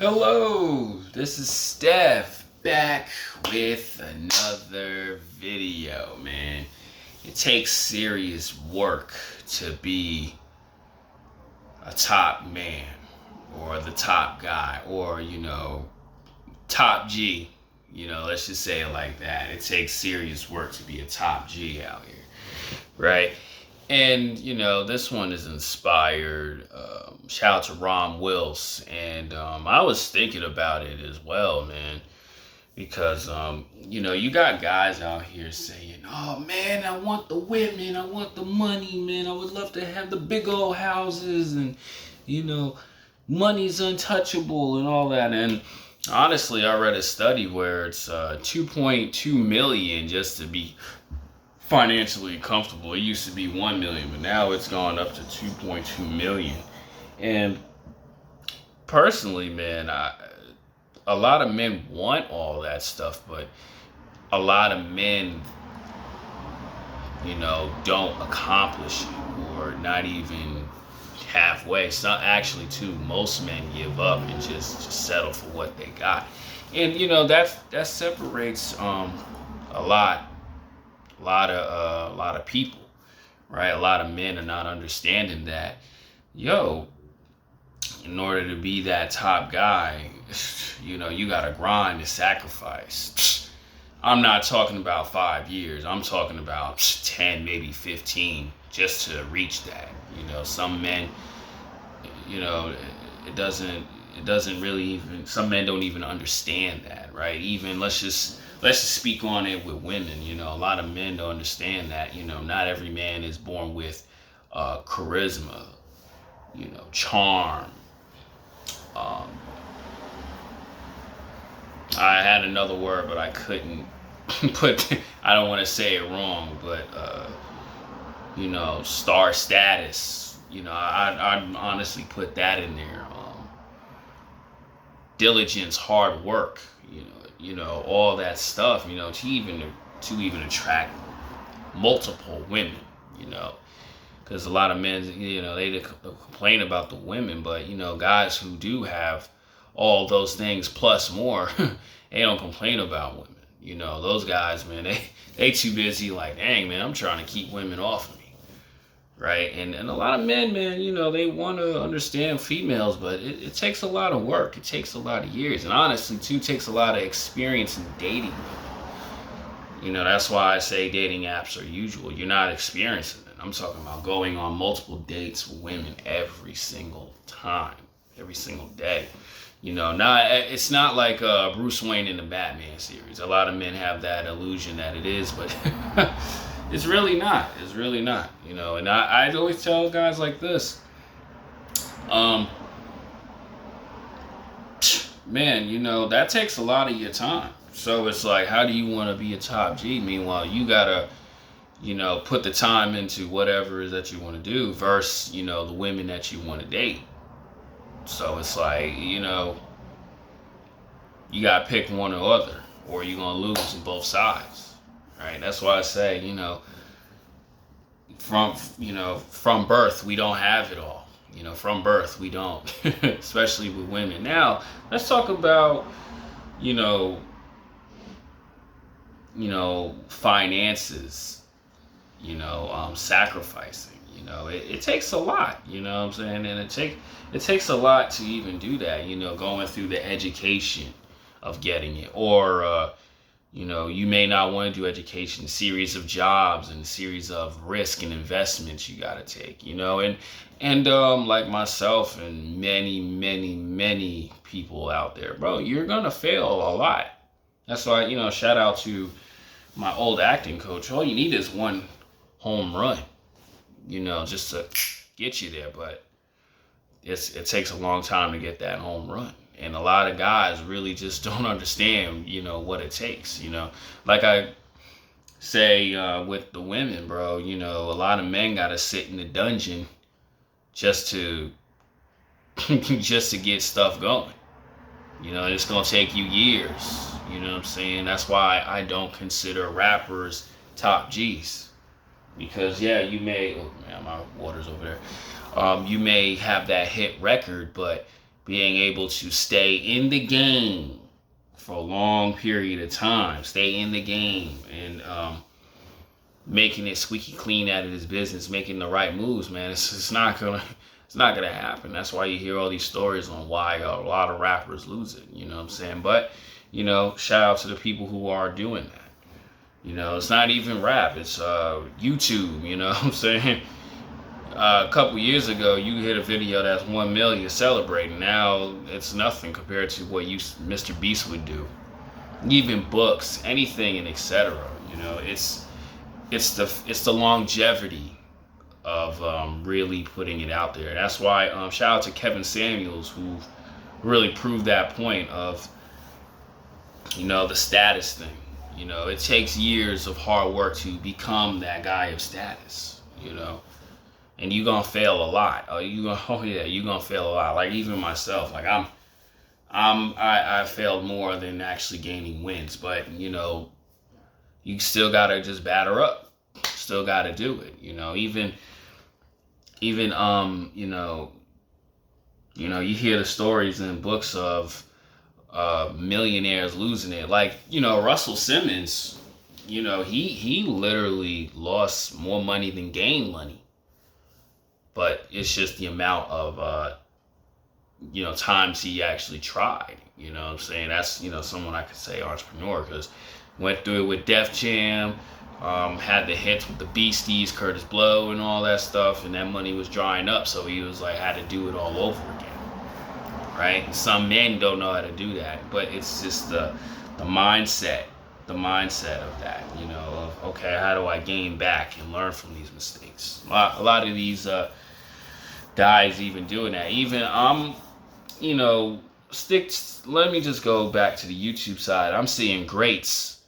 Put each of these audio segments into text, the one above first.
Hello, this is Steph back with another video, man. It takes serious work to be a top man or the top guy or, top G. Let's just say it like that. It takes serious work to be a top G out here, right? And this one is inspired. Shout out to Ron Wills, and I was thinking about it as well, man, because you got guys out here saying, "Oh man, I want the women, I want the money, man. I would love to have the big old houses, and you know, money's untouchable and all that." And honestly, I read a study where it's 2.2 million just to be financially comfortable. It used to be 1 million, but now it's gone up to 2.2 million. And personally, man, a lot of men want all that stuff, but a lot of men, don't accomplish it, or not even halfway. It's not actually too. Most men give up and just settle for what they got. And that separates a lot a lot of people, right? A lot of men are not understanding that, in order to be that top guy, you gotta grind and sacrifice. I'm not talking about 5 years. I'm talking about 10, maybe 15, just to reach that. Some men, it doesn't really even. Some men don't even understand that, right? Even let's just speak on it with women. A lot of men don't understand that. Not every man is born with charisma, charm. I had another word, but I couldn't put. I don't want to say it wrong, but star status. I honestly put that in there. Diligence, hard work. All that stuff. To even attract multiple women. Because a lot of men, they complain about the women, but guys who do have all those things plus more, they don't complain about women. Those guys, man, they too busy. Like, dang, man, I'm trying to keep women off of me, right? And a lot of men, man, they want to understand females, but it takes a lot of work. It takes a lot of years, and honestly, too, takes a lot of experience in dating women. That's why I say dating apps are usual. You're not experiencing it. I'm talking about going on multiple dates with women every single time, every single day. It's not like Bruce Wayne in the Batman series. A lot of men have that illusion that it is, but it's really not. It's really not. And I always tell guys like this, man, that takes a lot of your time. So it's like, how do you want to be a top G? Meanwhile, you gotta, put the time into whatever it is that you want to do versus, the women that you want to date. So it's like, you gotta pick one or other, or you're gonna lose on both sides, right? That's why I say, from birth we don't have it all. From birth we don't, especially with women. Now let's talk about, finances, sacrificing. It takes a lot, what I'm saying? And it takes a lot to even do that, going through the education of getting it. Or, you may not want to do education, series of jobs and series of risk and investments you got to take, and like myself and many, many, many people out there, bro, you're going to fail a lot. That's why, shout out to my old acting coach. All you need is one home run, just to get you there. But it takes a long time to get that home run. And a lot of guys really just don't understand, what it takes, Like I say with the women, bro, a lot of men got to sit in the dungeon just to just to get stuff going. It's going to take you years. You know what I'm saying? That's why I don't consider rappers top G's. Because, yeah, you may... Oh, man, my water's over there. You may have that hit record, but being able to stay in the game for a long period of time, stay in the game, and making it squeaky clean out of his business, making the right moves, man. It's not gonna happen. That's why you hear all these stories on why a lot of rappers lose it. You know what I'm saying? But shout out to the people who are doing that. It's not even rap. It's YouTube. You know what I'm saying? A couple years ago, you hit a video that's 1 million celebrating. Now it's nothing compared to what Mr. Beast would do. Even books, anything, and etc. It's the longevity of really putting it out there. That's why shout out to Kevin Samuels, who really proved that point of the status thing. It takes years of hard work to become that guy of status. And you're gonna fail a lot. You're gonna fail a lot. Like even myself, like I failed more than actually gaining wins, but you still gotta just batter up. Still gotta do it. Even you hear the stories in books of millionaires losing it. Like Russell Simmons, he literally lost more money than gained money. But it's just the amount of, times he actually tried. You know what I'm saying? That's, someone I could say entrepreneur, because went through it with Def Jam, had the hits with the Beasties, Curtis Blow, and all that stuff, and that money was drying up, so he was like, had to do it all over again. Right? Some men don't know how to do that, but it's just the mindset. The mindset of that, of, okay, how do I gain back and learn from these mistakes? A lot of these guys even doing that. Even let me just go back to the YouTube side. I'm seeing greats,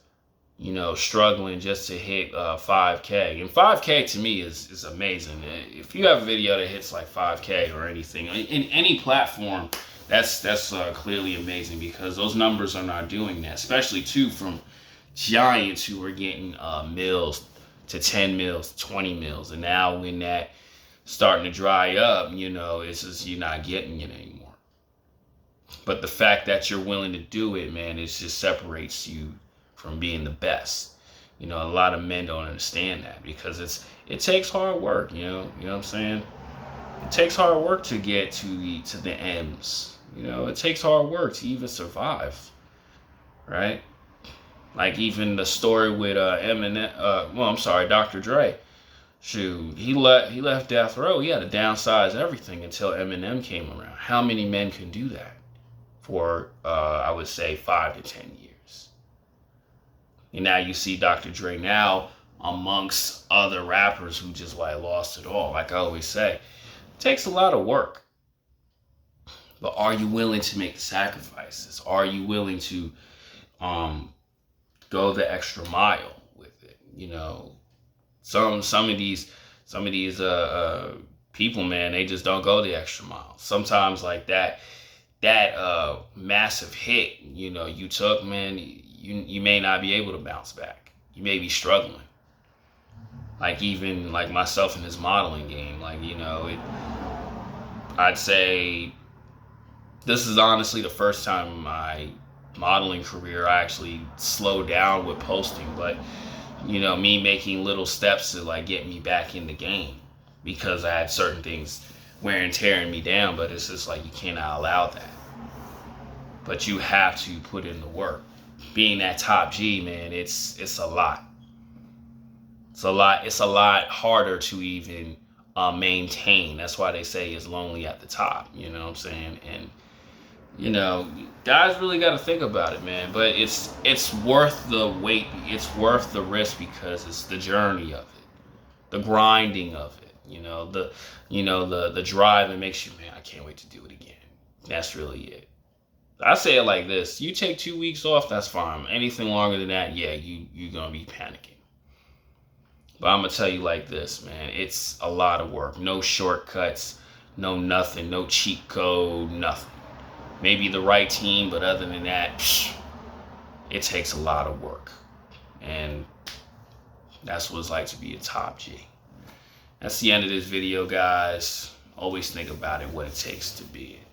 struggling just to hit 5K. And 5K to me is amazing. If you have a video that hits like 5K or anything in any platform, that's clearly amazing, because those numbers are not doing that, especially too from giants who were getting mils to 10 mils, 20 mils. And now when that starting to dry up, it's just you're not getting it anymore. But the fact that you're willing to do it, man, it just separates you from being the best. A lot of men don't understand that, because it takes hard work, you know what I'm saying? It takes hard work to get to the M's. It takes hard work to even survive, right? Like even the story with Dr. Dre. Shoot, he left Death Row. He had to downsize everything until Eminem came around. How many men can do that for, I would say, 5 to 10 years? And now you see Dr. Dre now amongst other rappers who just like lost it all. Like I always say, it takes a lot of work. But are you willing to make the sacrifices? Are you willing to go the extra mile with it? Some of these people, man, they just don't go the extra mile. Sometimes like that massive hit, you took, man, you may not be able to bounce back. You may be struggling. Like even like myself in this modeling game, like I'd say this is honestly the first time in my modeling career I actually slowed down with posting, but me making little steps to like get me back in the game, because I had certain things wearing and tearing me down. But it's just like you cannot allow that. But you have to put in the work. Being that top G, man, it's a lot. It's a lot harder to even maintain. That's why they say it's lonely at the top. You know what I'm saying? And guys really got to think about it, man. But it's worth the wait. It's worth the risk, because it's the journey of it, the grinding of it. The drive that makes you, man, I can't wait to do it again. That's really it. I say it like this: you take 2 weeks off, that's fine. Anything longer than that, yeah, you're gonna be panicking. But I'm gonna tell you like this, man: it's a lot of work. No shortcuts, no nothing, no cheat code, nothing. Maybe the right team, but other than that, it takes a lot of work. And that's what it's like to be a top G. That's the end of this video, guys. Always think about it, what it takes to be it.